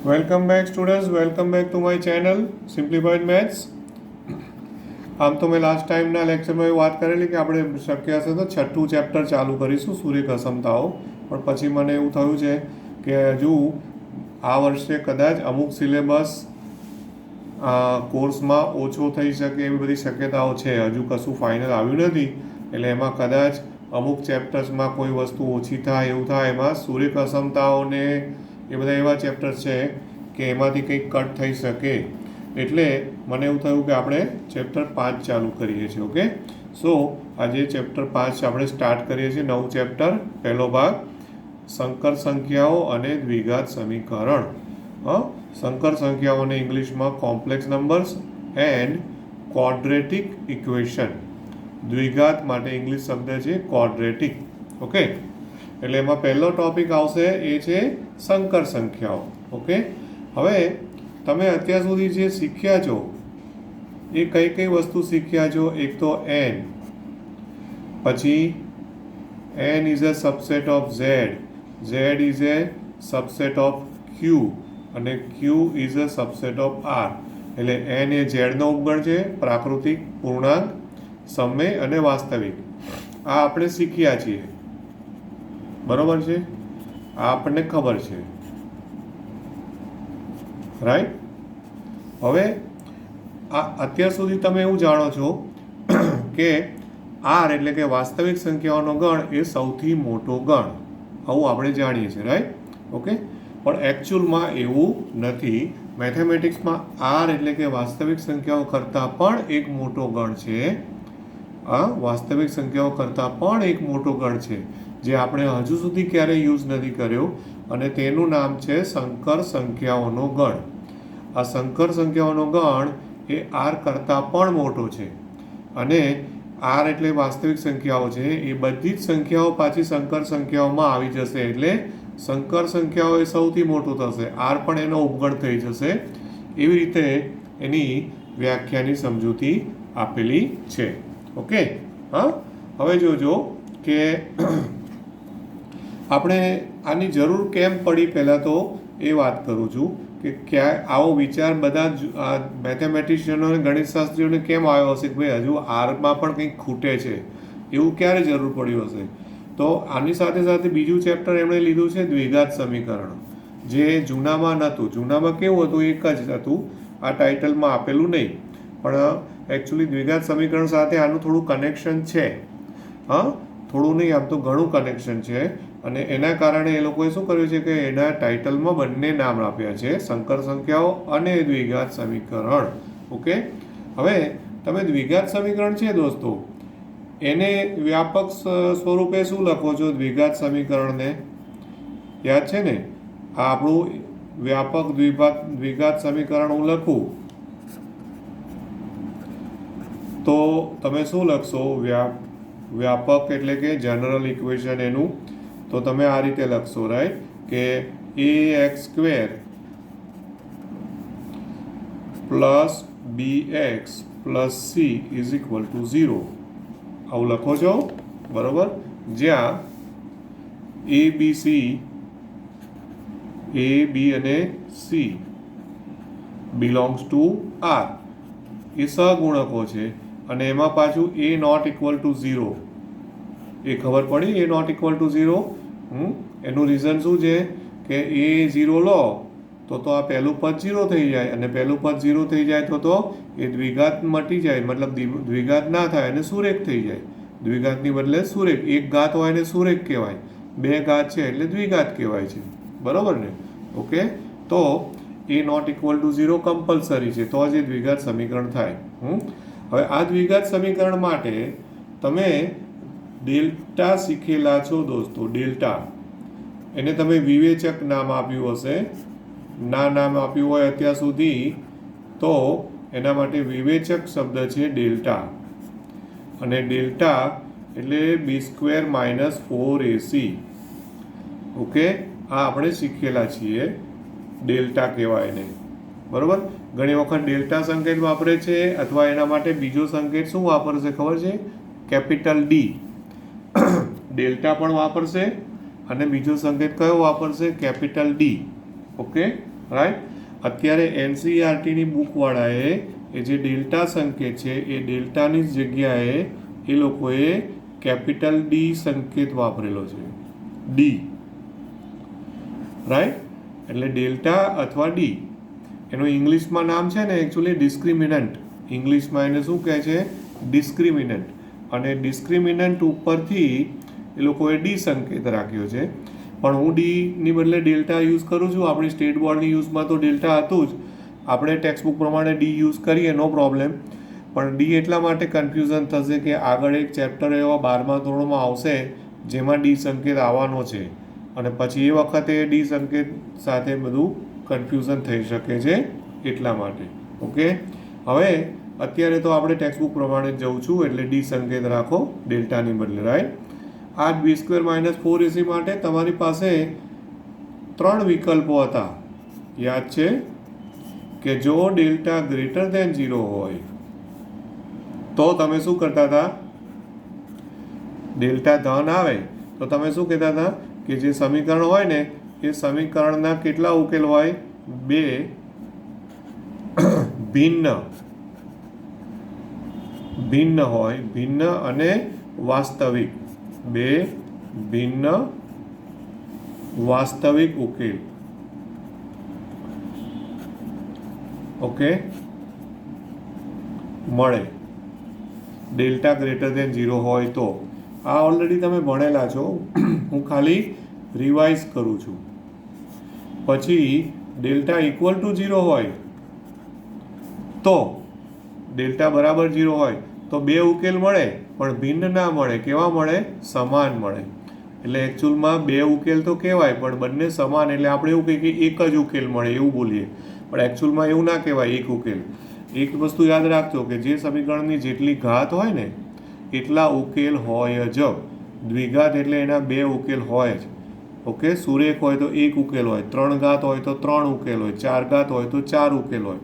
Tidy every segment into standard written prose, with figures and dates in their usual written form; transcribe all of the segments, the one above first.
Welcome back students, welcome back to my channel simplified maths. આમ તો મેં last ટાઈમના લેક્ચરમાં એવી વાત કરેલી કે આપણે શક્ય હશે તો છઠ્ઠું ચેપ્ટર ચાલુ કરીશું, સૂર્ય અસમતાઓ. પણ પછી મને એવું થયું છે કે હજુ આ વર્ષે કદાચ અમુક સિલેબસ કોર્સમાં ઓછો થઈ શકે એવી બધી શક્યતાઓ છે. હજુ કશું ફાઇનલ આવ્યું નથી, એટલે એમાં કદાચ અમુક ચેપ્ટર્સમાં કોઈ વસ્તુ ઓછી થાય એવું થાય. એમાં સૂર્ય અસમતાઓને એ બધા એવા ચેપ્ટર્સ છે કે એમાંથી કંઈક કટ થઈ શકે. એટલે મને એવું થયું કે આપણે ચેપ્ટર 5 ચાલુ કરીએ છીએ. ઓકે, સો આજે ચેપ્ટર 5 આપણે સ્ટાર્ટ કરીએ છીએ. નવું ચેપ્ટર, પહેલો ભાગ, સંકર સંખ્યાઓ અને દ્વિઘાત સમીકરણ. સંકર સંખ્યાઓને ઇંગ્લિશમાં complex numbers and quadratic equation. દ્વિઘાત માટે ઇંગ્લિશ શબ્દ છે ક્વોડ્રેટિક. ઓકે, એટલે એમાં પહેલો ટોપિક આવશે એ છે સંકર સંખ્યાઓ. ઓકે, હવે તમે અત્યાર સુધી જે શીખ્યા છો એ કઈ કઈ વસ્તુ શીખ્યા છો? એક તો n, પછી n is a subset of z, z is A subset of q અને q is a subset of r. એટલે n એ z નો ઉપગણ છે, પ્રાકૃતિક, પૂર્ણાંક, સમય અને વાસ્તવિક. આ આપણે શીખ્યા છીએ, બરોબર છે? આ આપણને ખબર છે, રાઈટ? હવે આ અત્યાર સુધી તમે એવું જાણો છો કે r એટલે કે વાસ્તવિક સંખ્યાઓનો ગણ એ સૌથી મોટો ગણ, આવું આપણે જાણીએ છીએ, રાઈટ? ઓકે, પણ એકચ્યુઅલમાં એવું નથી. મેથેમેટિક્સમાં r એટલે કે વાસ્તવિક સંખ્યાઓ કરતાં પણ એક મોટો ગણ છે. વાસ્તવિક સંખ્યાઓ કરતાં પણ એક મોટો ગણ છે જે આપણે હજુ સુધી ક્યારેય યુઝ નથી કર્યો, અને તેનું નામ છે સંકર સંખ્યાઓનો ગણ. આ સંકર સંખ્યાઓનો ગણ એ r કરતાં પણ મોટો છે. અને r એટલે વાસ્તવિક સંખ્યાઓ છે, એ બધી જ સંખ્યાઓ પાછી સંકર સંખ્યાઓમાં આવી જશે. એટલે સંકર સંખ્યાઓ એ સૌથી મોટું થશે, r પણ એનો ઉપગણ થઈ જશે. એવી રીતે એની વ્યાખ્યાની સમજૂતી આપેલી છે. ઓકે, હા, હવે જોજો કે આપણે આની જરૂર કેમ પડી. પહેલાં તો એ વાત કરું છું કે ક્યાં આવો વિચાર બધા જ મેથેમેટિશિયનો અને ગણિતશાસ્ત્રીઓને કેમ આવ્યો હશે કે ભાઈ હજુ આરમાં પણ કંઈક ખૂટે છે, એવું ક્યારે જરૂર પડ્યું હશે? તો આની સાથે સાથે બીજું ચેપ્ટર એમણે લીધું છે દ્વિઘાત સમીકરણ, જે જૂનામાં નહોતું. જૂનામાં કેવું હતું? એક જ હતું, આ ટાઇટલમાં આપેલું નહીં, પણ એકચ્યુઅલી દ્વિઘાત સમીકરણ સાથે આનું થોડું કનેક્શન છે. થોડું નહીં, આમ તો ઘણું કનેક્શન છે. અને એના કારણે એ લોકોએ શું કર્યું છે કે એના ટાઇટલમાં બંને નામ આપ્યા છે, સંકર સંખ્યાઓ અને દ્વિઘાત સમીકરણ. ઓકે, હવે તમે દ્વિઘાત સમીકરણ છે દોસ્તો, એને વ્યાપક સ્વરૂપે શું લખો છો? દ્વિઘાત સમીકરણને યાદ છે ને? આ આપણું વ્યાપક દ્વિઘાત સમીકરણ હું લખું તો તમે શું લખશો? વ્યાપક એટલે કે જનરલ ઇક્વેશન એનું. તો તમે આ રીતે લખશો, રાઈટ? કે ax² plus bx plus c is equal to 0. આવું લખો છો, બરોબર? જ્યાં a, b અને c બિલોંગ્સ ટુ r, એ સહગુણકો છે. અને એમાં પાછું a નોટ ઇક્વલ ટુ 0. એ ખબર પડી? a not equal to 0. એનું રીઝન શું છે કે a 0 લો તો આ પહેલું પદ 0 થઈ જાય, અને પહેલું પદ 0 થઈ જાય તો એ દ્વિઘાત મટી જાય, મતલબ દ્વિઘાત ના થાય અને સુરેખ થઈ જાય. દ્વિઘાતની બદલે સુરેખ, એક ઘાત હોય ને સુરેખ કહેવાય, બે ઘાત છે એટલે દ્વિઘાત કહેવાય છે, બરોબર ને? ઓકે, તો a not equal to 0 compulsory છે, તો જ એ દ્વિઘાત સમીકરણ થાય. હવે આ દ્વિઘાત સમીકરણ માટે તમે ડેલ્ટા શીખેલા છો દોસ્તો. ડેલ્ટા, એને તમે વિવેચક નામ આપ્યું હશે, ના નામ આપ્યું હોય અત્યાર સુધી, તો એના માટે વિવેચક શબ્દ છે ડેલ્ટા. અને ડેલ્ટા એટલે b² માઇનસ 4ac. ઓકે, આ આપણે શીખેલા છીએ, ડેલ્ટા કહેવાય એને, બરોબર? ઘણી વખત ડેલ્ટા સંકેત વાપરે છે, અથવા એના માટે બીજો સંકેત શું વાપરશે ખબર છે? Capital D. ડેલ્ટા પણ વાપરશે, અને બીજો સંકેત કયો વાપરશે? Capital D. Okay, right. અત્યારે એનસીઈઆરટીની બુકવાળાએ એ જે ડેલ્ટા સંકેત છે એ ડેલ્ટાની જ જગ્યાએ એ લોકોએ કેપિટલ ડી સંકેત વાપરેલો છે. D, right. એટલે ડેલ્ટા અથવા ડી એનું ઇંગ્લિશમાં નામ છે ને એકચ્યુઅલી ડિસ્ક્રિમિનન્ટ. ઇંગ્લિશમાં એને શું કહે છે? ડિસ્ક્રિમિનન્ટ. અને ડિસ્ક્રિમિનન્ટ ઉપરથી એ લોકોએ ડી સંકેત રાખ્યો છે. પણ હું ડીની બદલે ડેલ્ટા યુઝ કરું છું. આપણી સ્ટેટ બોર્ડની યુઝમાં તો ડેલ્ટા હતું જ. આપણે ટેક્સ્ટબુક પ્રમાણે ડી યુઝ કરીએ, નો પ્રોબ્લેમ. પણ ડી એટલા માટે કન્ફ્યુઝન થશે કે આગળ એક ચેપ્ટર એવા 12મા ધોરણમાં આવશે જેમાં ડી સંકેત આવવાનો છે અને પછી એ વખતે ડી સંકેત સાથે બધું કન્ફ્યુઝન થઈ શકે છે, એટલા માટે. ઓકે, હવે અત્યારે તો આપણે ટેક્સ્ટબુક પ્રમાણે જ જઉં છું એટલે ડી સંકેત રાખો ડેલ્ટાની બદલે, રાઈટ. આ b² - 4ac માટે તમારી પાસે 3 વિકલ્પો હતા, યાદ છે? કે જો ડેલ્ટા ગ્રેટર ધેન 0 હોય તો તમે શું કરતા હતા? ડેલ્ટા ધન આવે તો તમે શું કહેતા હતા? કે જે સમીકરણ હોય ને એ સમીકરણના કેટલા ઉકેલ હોય? 2 ભિન્ન હોય, ભિન્ન અને વાસ્તવિક. 2 ભિન્ન વાસ્તવિક ઉકેલ. ઓકે, મળે ડેલ્ટા ગ્રેટર ધેન 0 હોય તો. આ ઓલરેડી તમે ભણેલા છો, હું ખાલી રિવાઇઝ કરું છું. પછી ડેલ્ટા ઇક્વલ ટુ 0 હોય તો, ડેલ્ટા બરાબર 0 હોય તો 2 ઉકેલ મળે પણ ભિન્ન ના મળે. કેવા મળે? સમાન મળે. એટલે એકચ્યુઅલમાં 2 ઉકેલ તો કહેવાય પણ બંને સમાન. એટલે આપણે એવું કહીએ કે એક જ ઉકેલ મળે એવું બોલીએ, પણ એકચ્યુઅલમાં એવું ના કહેવાય એક ઉકેલ. એક વસ્તુ યાદ રાખજો કે જે સમીકરણની જેટલી ઘાત હોય ને એટલા ઉકેલ હોય જ. દ્વિઘાત એટલે એના 2 ઉકેલ હોય જ. ઓકે, સુરેખ હોય તો 1 ઉકેલ હોય, 3 ઘાત હોય તો 3 ઉકેલ હોય, 4 ઘાત હોય તો 4 ઉકેલ હોય.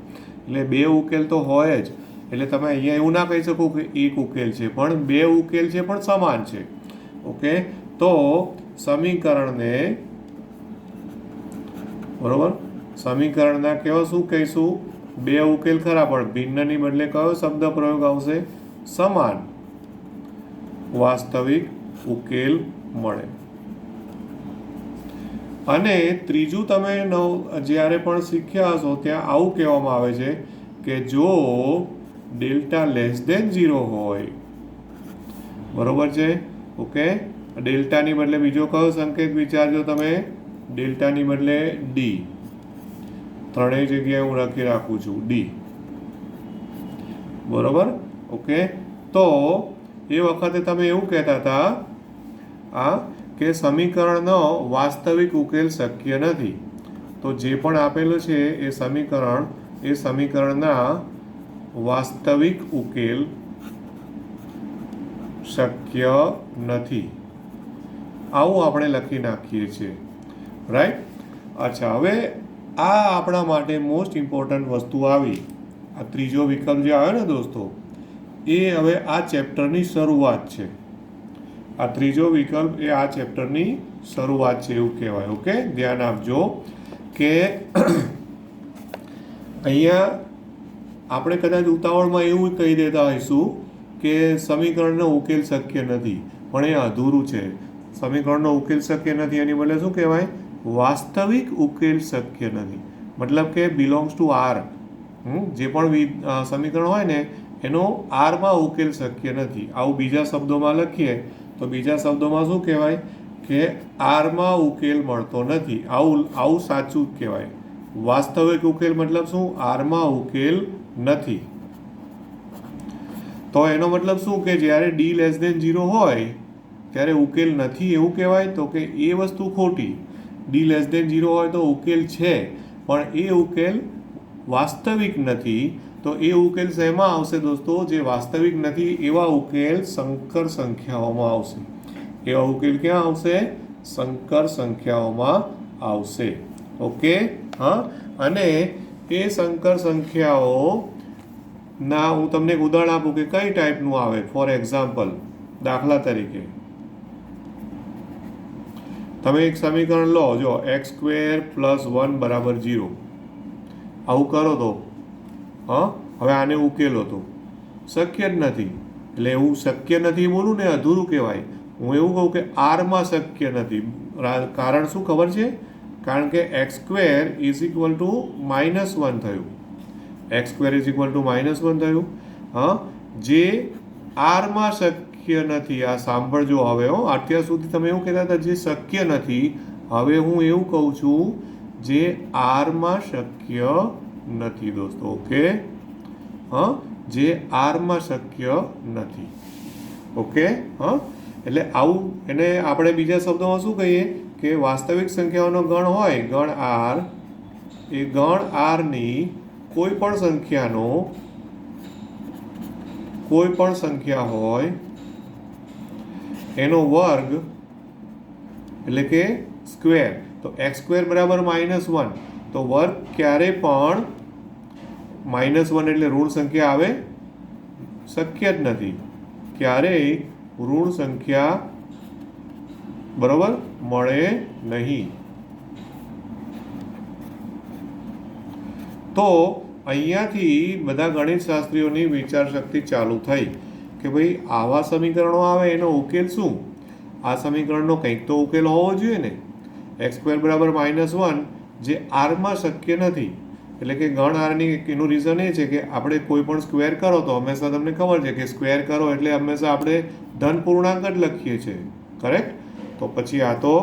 એટલે 2 ઉકેલ તો હોય જ. એટલે તમે અહીંયા એવું ના કહી શકો કે એક ઉકેલ છે, પણ 2 ઉકેલ છે પણ સમાન છે. ઓકે, તો સમીકરણને, બરોબર, સમીકરણના કેવા શું કહીશું? 2 ઉકેલ ખરા પણ ભિન્નની બદલે કયો શબ્દ પ્રયોગ આવશે? સમાન વાસ્તવિક ઉકેલ મળે. અને ત્રીજું તમે જ્યારે પણ શીખ્યા હશો ત્યાં આવું કહેવામાં આવે છે કે જો ડેલ્ટા લેસ ધેન 0 હોય, બરોબર છે? ઓકે, ડેલ્ટાની બદલે બીજો કયો સંકેત વિચારજો તમે? ડેલ્ટાની બદલે ડી. ત્રણેય જગ્યાએ હું લખી રાખું છું ડી, બરોબર? ઓકે, તો એ વખતે તમે એવું કહેતા હતા કે સમીકરણનો વાસ્તવિક ઉકેલ શક્ય નથી. તો જે પણ આપેલું છે એ સમીકરણના વાસ્તવિક ઉકેલ શક્ય નથી, આવું આપણે લખી નાખીએ છીએ, રાઈટ. અચ્છા, હવે આ આપણા માટે મોસ્ટ ઇમ્પોર્ટન્ટ વસ્તુ આવી. આ ત્રીજો વિકલ્પ જે આવ્યો ને દોસ્તો, એ હવે આ ચેપ્ટરની શરૂઆત છે. આ ત્રીજો વિકલ્પ એ આ ચેપ્ટરની શરૂઆત છે એવું કહેવાય. ઓકે, ધ્યાન આપજો કે અહીંયા આપણે કદાચ ઉતાવળમાં એવું કહી દેતા હોઈશું કે સમીકરણનો ઉકેલ શક્ય નથી, પણ એ અધૂરું છે. સમીકરણનો ઉકેલ શક્ય નથી એની બદલે શું કહેવાય? વાસ્તવિક ઉકેલ શક્ય નથી. મતલબ કે બિલોંગ્સ ટુ આર. જે પણ સમીકરણ હોય ને એનો આરમાં ઉકેલ શક્ય નથી. આવું બીજા શબ્દોમાં લખીએ તો બીજા શબ્દોમાં શું કહેવાય? કે આરમાં ઉકેલ મળતો નથી. આવું સાચું કહેવાય. વાસ્તવિક ઉકેલ મતલબ શું? આરમાં ઉકેલ નથી. તો એનો મતલબ શું કે જ્યારે ડી લેસ ધેન 0 હોય ત્યારે ઉકેલ નથી એવું કહેવાય? તો કે એ વસ્તુ ખોટી. ડી લેસ ધેન 0 હોય તો ઉકેલ છે, પણ એ ઉકેલ વાસ્તવિક નથી. તો એ ઉકેલ શેમાં આવશે દોસ્તો? જે વાસ્તવિક નથી એવા ઉકેલ સંકર સંખ્યાઓમાં આવશે. એવા ઉકેલ ક્યાં આવશે? સંકર સંખ્યાઓમાં આવશે. ઓકે, હા. અને એ સંકર સંખ્યાઓ ના હું તમને એક ઉદાહરણ આપું કે કઈ ટાઈપનું આવે. ફોર એક્ઝામ્પલ, દાખલા તરીકે તમે એક સમીકરણ લો, જો x² + 1 = 0. આવું કરો તો હવે આને ઉકેલો તો શક્ય જ નથી. એટલે એવું શક્ય નથી બોલું ને અધૂરું કહેવાય. હું એવું કહું કે આરમાં શક્ય નથી. કારણ શું ખબર છે? કારણ કે x² ઇઝ ઇક્વલ ટુ -1 થયું. x² ઇઝ ઇક્વલ ટુ -1 થયું. જે આરમાં શક્ય નથી. આ સાંભળજો હવે. અત્યાર સુધી તમે એવું કહેતા હતા જે શક્ય નથી. હવે હું એવું કહું છું જે આરમાં શક્ય નથી દોસ્તો. ઓકે, જે આરમાં શક્ય નથી. ઓકે, એટલે આવું એને આપણે બીજા શબ્દોમાં શું કહીએ કે વાસ્તવિક સંખ્યાઓનો ગણ હોય, ગણ આર, એ ગણ આરની કોઈ પણ સંખ્યા હોય એનો વર્ગ એટલે કે સ્ક્વેર. તો x² બરાબર -1, તો વર્ગ ક્યારે પણ -1 એટલે ઋણ સંખ્યા આવે શક્ય જ નથી. ક્યારેય ઋણ સંખ્યા બરાબર મળે નહીં. તો અહીંયાથી બધા ગણિત શાસ્ત્રીઓની વિચાર શક્તિ ચાલુ થઈ કે ભાઈ આવા સમીકરણો આવે એનો ઉકેલ શું? આ સમીકરણનો કંઈક તો ઉકેલ હોવો જોઈએ ને. x² બરાબર -1 જે આરમાં શક્ય નથી. એટલે કે ગણ આરની એનું રીઝન એ છે કે આપણે કોઈ પણ સ્ક્વેર કરો તો હંમેશા તમને ખબર છે કે સ્ક્વેર કરો એટલે હંમેશા આપણે ધન પૂર્ણાંક જ લખીએ છીએ. કરેક્ટ? તો પછી આ તો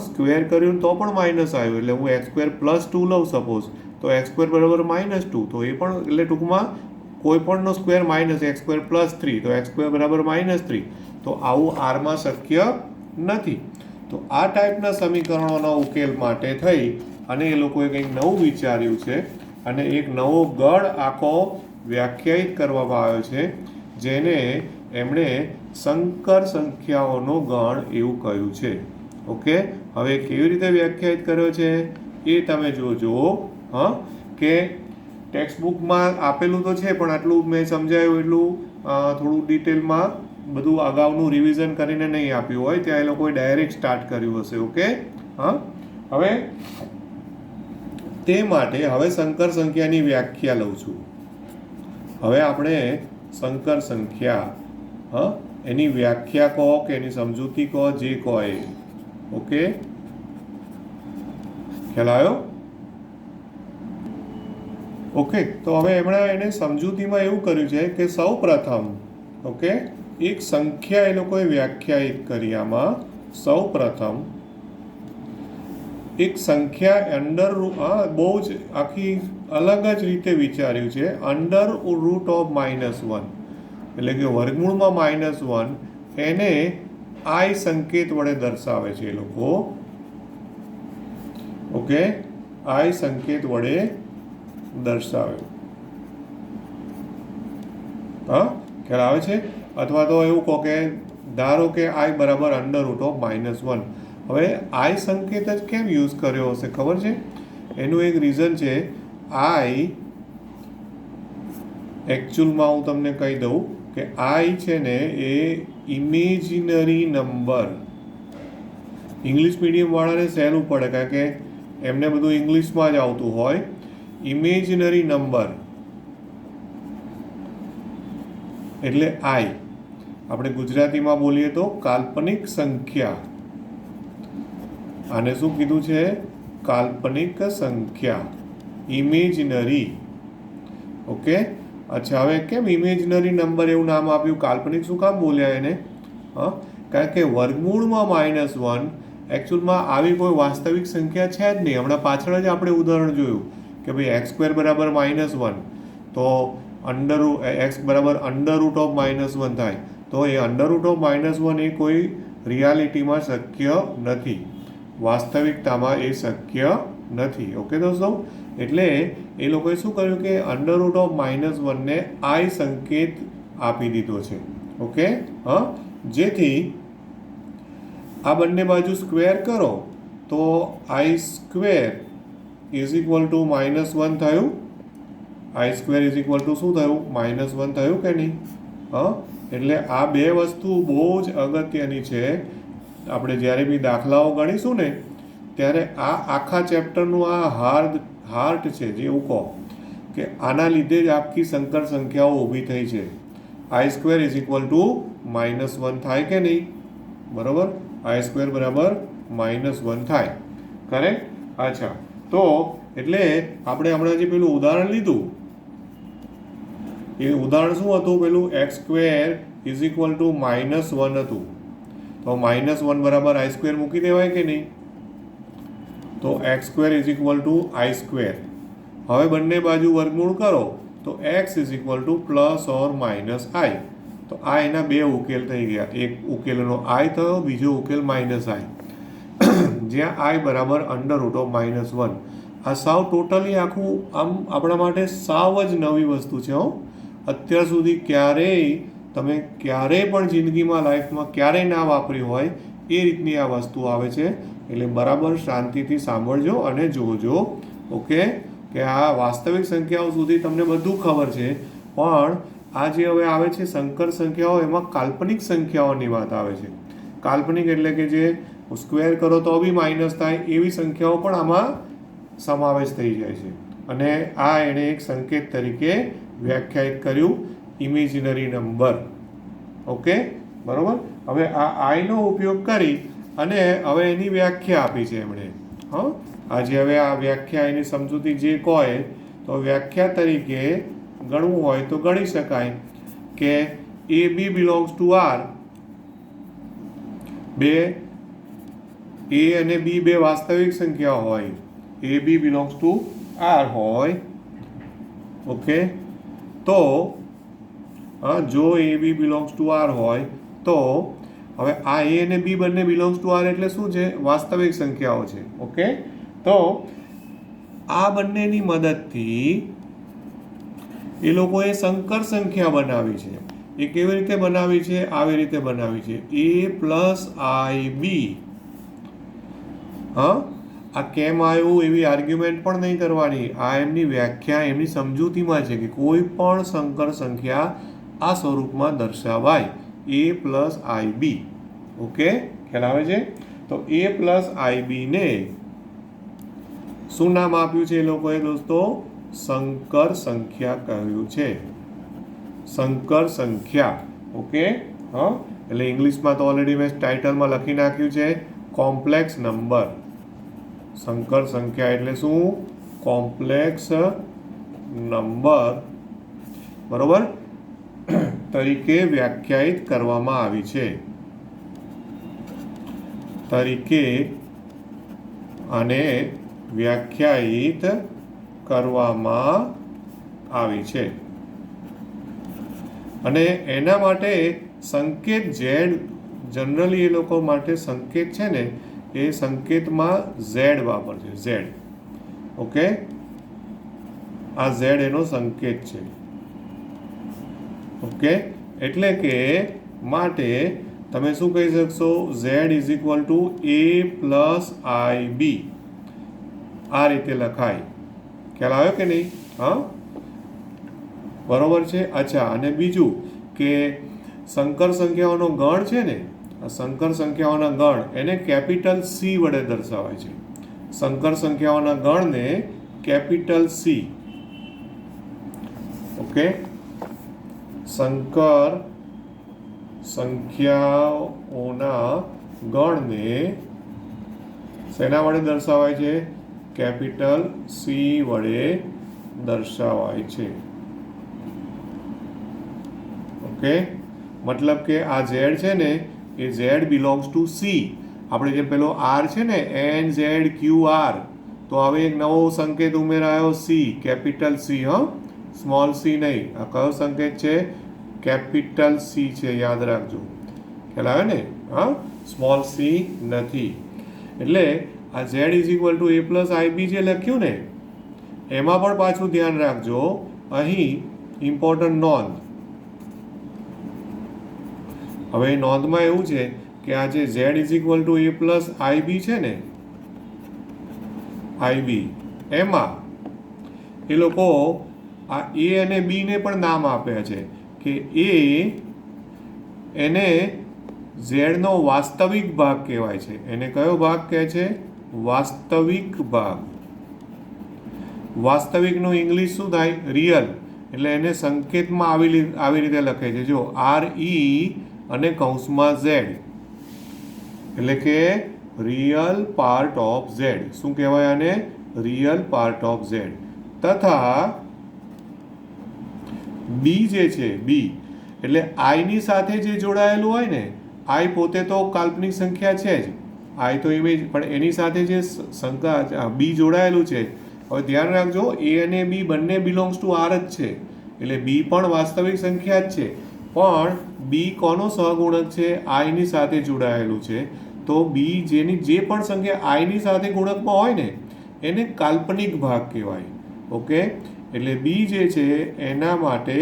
સ્ક્વેર કર્યું તો પણ માઇનસ આવ્યું. એટલે હું x² +2 લઉં સપોઝ, તો x² બરાબર -2. તો એ પણ એટલે ટૂંકમાં કોઈ પણનો સ્ક્વેર -x² +3, તો x² બરાબર -3. તો આવું આરમાં શક્ય નથી. તો આ ટાઈપના સમીકરણોના ઉકેલ માટે થઈ અને એ લોકોએ કંઈક નવું વિચાર્યું છે અને એક નવો ગણ આખો વ્યાખ્યાયિત કરવામાં આવ્યો છે જેને એમણે સંકર સંખ્યાઓનો ગણ એવું કહ્યું છે. ઓકે, હવે કેવી રીતે વ્યાખ્યાયિત કર્યો છે એ તમે જોજો. કે ટેક્સ્ટબુકમાં આપેલું તો છે પણ આટલું મેં સમજાયું એટલું થોડું ડિટેલમાં બધું અગાઉનું રિવિઝન કરીને નહીં આપ્યું હોય, ત્યાં એ લોકોએ ડાયરેક્ટ સ્ટાર્ટ કર્યું હશે. ઓકે, હવે તે માટે હવે સંકર સંખ્યાની વ્યાખ્યા લઉં છું. હવે આપણે સંકર સંખ્યા એની વ્યાખ્યા કહો કે એની સમજૂતી કહો, જે કહો એ. ઓકે, ખ્યાલ આવ્યો? ઓકે, તો હવે એમણે એને સમજૂતીમાં એવું કર્યું છે કે સૌ પ્રથમ એક સંખ્યા એ લોકોએ વ્યાખ્યાયિત કરી. આમાં સૌ પ્રથમ એક સંખ્યા અંડર બહુ જ આખી અલગ જ રીતે વિચાર્યું છે. અંડર રૂટ ઓફ -1 એટલે કે વર્ગમૂળમાં -1 એને આઈ સંકેત વડે દર્શાવે છે એ લોકો. ઓકે, આઈ સંકેત વડે દર્શાવે. ખ્યાલ આવે છે? અથવા તો એવું કહો કે ધારો કે આઈ બરાબર અંડર રૂટ ઓફ -1. હવે આઈ સંકેત જ કેમ યુઝ કર્યો હશે ખબર છે? એનું એક રીઝન છે. આઈ એકચ્યુઅલમાં હું તમને કહી દઉં કે આઈ છે ને એ ઇમેજિનરી નંબર. ઇંગ્લિશ મીડિયમ વાળાને સહેલું પડે કારણ કે એમને બધું ઇંગ્લિશમાં જ આવતું હોય. ઇમેજિનરી નંબર એટલે આઈ. આપણે ગુજરાતીમાં બોલીએ તો કાલ્પનિક સંખ્યા. આને શું કીધું છે? કાલ્પનિક સંખ્યા, ઇમેજિનરી. ઓકે, અચ્છા, હવે કેમ ઇમેજિનરી નંબર એવું નામ આપ્યું? કાલ્પનિક શું કામ બોલ્યા એને? કારણ કે વર્ગમૂળમાં -1 એકચ્યુઅલમાં આવી કોઈ વાસ્તવિક સંખ્યા છે જ નહીં. હમણાં પાછળ જ આપણે ઉદાહરણ જોયું કે ભાઈ x² બરાબર -1, તો x બરાબર અંડર રૂટ ઓફ -1 થાય. તો એ અંડર રૂટ ઓફ -1 એ કોઈ રિયાલિટીમાં શક્ય નથી, વાસ્તવિકતામાં એ શક્ય નથી. ઓકે દોસ્તો, એટલે એ લોકોએ શું કર્યું કે અંડર રૂટ ઓફ -1 ને આઈ સંકેત આપી દીધો છે. ઓકે, જેથી આ બંને બાજુ સ્ક્વેર કરો તો i² ઇઝ ઇક્વલ ટુ -1 થયું. i² ઇઝ ઇક્વલ ટુ શું થયું? -1 થયું કે નહીં? એટલે આ બે વસ્તુ બહુ જ અગત્યની છે. આપણે જ્યારે બી દાખલાઓ ગણીશું ને ત્યારે આ આખા ચેપ્ટરનું આ હાર્ટ છે, જે એવું કહો કે આના લીધે જ આખી સંકર સંખ્યાઓ ઊભી થઈ છે. i² ઇઝ ઇક્વલ ટુ -1 થાય કે નહીં? બરાબર, i² બરાબર -1 થાય. કરેક્ટ? અચ્છા, તો એટલે આપણે હમણાં જે પેલું ઉદાહરણ લીધું, એ ઉદાહરણ શું હતું? પેલું x² ઇઝ ઇક્વલ ટુ -1 હતું. તો -1 બરાબર i² મૂકી દેવાય કે નહીં? તો x² is equal to i². હવે બંને બાજુ વર્ગમૂળ કરો તો x is equal to plus or minus i. તો આ એના બે ઉકેલ થઈ ગયા. એક ઉકેલનો i થયો, બીજો ઉકેલ -i, જ્યાં i બરાબર √(-1). આ સાવ ટોટલી આખું આમ આપણા માટે સાવ જ નવી વસ્તુ છે. અત્યાર સુધી ક્યારેય પણ જિંદગીમાં, લાઈફમાં ક્યારેય ના વાપરી હોય એ રીતની આ વસ્તુ આવે છે. એટલે બરાબર શાંતિથી સાંભળજો અને જોજો. ઓકે, કે આ વાસ્તવિક સંખ્યાઓ સુધી તમને બધું ખબર છે, પણ આ જે હવે આવે છે સંકર સંખ્યાઓ, એમાં કાલ્પનિક સંખ્યાઓની વાત આવે છે. કાલ્પનિક એટલે કે જે સ્ક્વેર કરો તો બી માઇનસ થાય એવી સંખ્યાઓ પણ આમાં સમાવેશ થઈ જાય છે. અને આ એણે એક સંકેત તરીકે વ્યાખ્યાયિત કર્યું, ઇમેજિનરી નંબર. ઓકે, બરાબર. હવે આ આઈનો ઉપયોગ કરી અને હવે એની વ્યાખ્યા આપી છે એમણે. આજે હવે આ વ્યાખ્યા એની સમજૂતી જે કહે તો વ્યાખ્યા તરીકે ગણવું હોય તો ગણી શકાય કે AB બિલોંગ્સ ટુ R. બે A અને B બે વાસ્તવિક સંખ્યાઓ હોય, AB બિલોંગ્સ ટુ R હોય. ઓકે, તો જો AB બિલોંગ્સ ટુ R હોય તો હવે આ A અને B બંને બિલોંગ્સ ટુ R એટલે શું છે? વાસ્તવિક સંખ્યાઓ છે. ઓકે, તો આ બંનેની મદદથી એ લોકોએ સંકર સંખ્યા બનાવી છે. એ કેવી રીતે બનાવી છે? આવી રીતે બનાવી છે, A + IB. આ કેમ આવ્યું એવી આર્ગ્યુમેન્ટ પણ નહીં કરવાની. આ એમની વ્યાખ્યા, એમની સમજૂતીમાં છે કે કોઈ પણ સંકર સંખ્યા આ સ્વરૂપમાં દર્શાવાય, A + IB. ઓકે, ખ્યાલ આવે છે? તો A + IB ને શું નામ આપ્યું છે એ લોકોએ દોસ્તો? સંકર સંખ્યા કહ્યું છે. સંકર સંખ્યા. ઓકે, એટલે ઇંગ્લિશમાં તો ઓલરેડી મેં ટાઇટલમાં લખી નાખ્યું છે, કોમ્પ્લેક્સ નંબર. સંકર સંખ્યા એટલે શું? કોમ્પ્લેક્સ નંબર, બરોબર, તરીકે વ્યાખ્યાયિત કરવામાં આવી છે. તરીકે આને વ્યાખ્યાયિત કરવામાં આવી છે. અને એના માટે સંકેત Z, જનરલી એ લોકો માટે સંકેત છે ને, એ સંકેતમાં Z વાપરશે, Z. ઓકે, આ Z એનો સંકેત છે. ઓકે, એટલે કે માટે તમે શું કહી શકશો? Z is equal to A + IB. આ રીતે લખાય. ખ્યાલ આવ્યો કે નહીં? બરોબર છે. અચ્છા, અને બીજું કે સંકર સંખ્યાઓનો ગણ છે ને, આ સંકર સંખ્યાઓના ગણ એને કેપિટલ C વડે દર્શાવાય છે. સંકર સંખ્યાઓના ગણને કેપિટલ C. ઓકે, સંકર સંખ્યાઓના ગણને શેના વડે દર્શાવાય છે? કેપિટલ C વડે દર્શાવાય છે. ઓકે, મતલબ કે આ Z છે ને, એ Z બિલોંગ્સ ટુ C. આપણે જે પેલો R છે ને, NZQR, તો હવે એક નવો સંકેત ઉમેરાયો, C, capital C. Small c નહીં. આ કયો સંકેત છે? કેપિટલ C છે, યાદ રાખજો. ખ્યાલ આવે ને? સ્મોલ c નથી. એટલે આ Z is equal to A + IB જે લખ્યું ને, એમાં પણ પાછું ધ્યાન રાખજો. અહીં ઇમ્પોર્ટન્ટ નોંધ. હવે નોંધમાં એવું છે કે આ જે Z is equal to A + IB છે ને, IB, એમાં એ લોકો આ A અને B ને પણ નામ આપ્યા છે કે A એને Z નો વાસ્તવિક ભાગ કહેવાય છે. એને કયો ભાગ કહે છે? વાસ્તવિક ભાગ. વાસ્તવિકનું ઇંગ્લિશ શું થાય? રિયલ. એટલે એને સંકેતમાં આવી રીતે લખે છે, જો RE અને કૌંસમાં Z, એટલે કે રિયલ પાર્ટ ઓફ Z. શું કહેવાય આને? Real part of Z. તથા બી જે છે, બી એટલે આઈની સાથે જે જોડાયેલું હોય ને, આઈ પોતે તો કાલ્પનિક સંખ્યા છે જ, આઈ તો ઇમેજ, પણ એની સાથે જે બી જોડાયેલું છે. હવે ધ્યાન રાખજો, એ અને બી બંને બિલોંગ્સ ટુ આર જ છે, એટલે બી પણ વાસ્તવિક સંખ્યા જ છે, પણ બી કોનો સહગુણક છે? આઈની સાથે જોડાયેલું છે. તો બી જે પણ સંખ્યા આઈની સાથે ગુણકમાં હોય ને, એને કાલ્પનિક ભાગ કહેવાય. ઓકે, એટલે બી જે છે એના માટે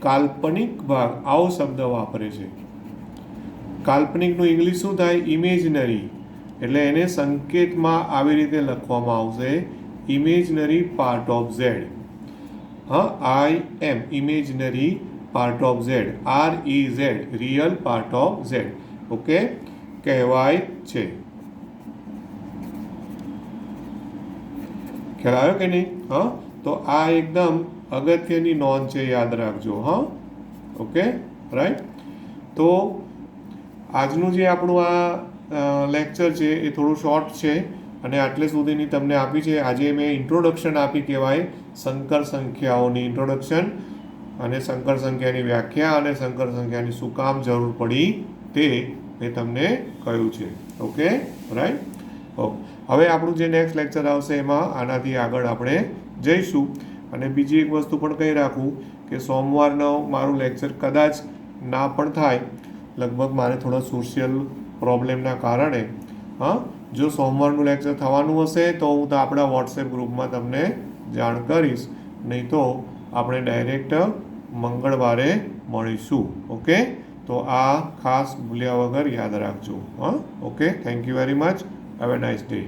કાલ્પનિક ભાગ આવો શબ્દ વાપરે છે. કાલ્પનિકનું ઇંગ્લિશ શું થાય? ઇમેજનરી. એટલે એને સંકેતમાં આવી રીતે લખવામાં આવશે, imaginary part of Z. IM imaginary part of Z, REZ real part of Z. Okay, કહેવાય છે. ખ્યાલ આવ્યો કે નહીં? તો આ એકદમ અગત્યની નોંધ છે, યાદ રાખજો. Okay, right. તો આજનું જે આપણું આ લેક્ચર છે એ થોડું શોર્ટ છે અને આટલે સુધીની તમને આપી છે. આજે મેં ઇન્ટ્રોડક્શન આપી, કહેવાય સંકર સંખ્યાઓની ઇન્ટ્રોડક્શન, અને સંકર સંખ્યાની વ્યાખ્યા અને સંકર સંખ્યાની શું કામ જરૂર પડી તે મેં તમને કહ્યું છે. Okay, right. ઓકે, હવે આપણું જે નેક્સ્ટ લેક્ચર આવશે એમાં આનાથી આગળ આપણે જઈશું. અને બીજી એક વસ્તુ પણ કહી રાખું કે સોમવારનો મારું લેક્ચર કદાચ ના પણ થાય, લગભગ મારે થોડા સોશિયલ પ્રોબ્લેમના કારણે. જો સોમવારનું લેક્ચર થવાનું હશે તો હું તો આપણા વોટ્સએપ ગ્રુપમાં તમને જાણ કરીશ, નહીં તો આપણે ડાયરેક્ટ મંગળવારે મળીશું. ઓકે, તો આ ખાસ ભૂલ્યા વગર યાદ રાખજો. Okay, thank you very much. Have a nice day.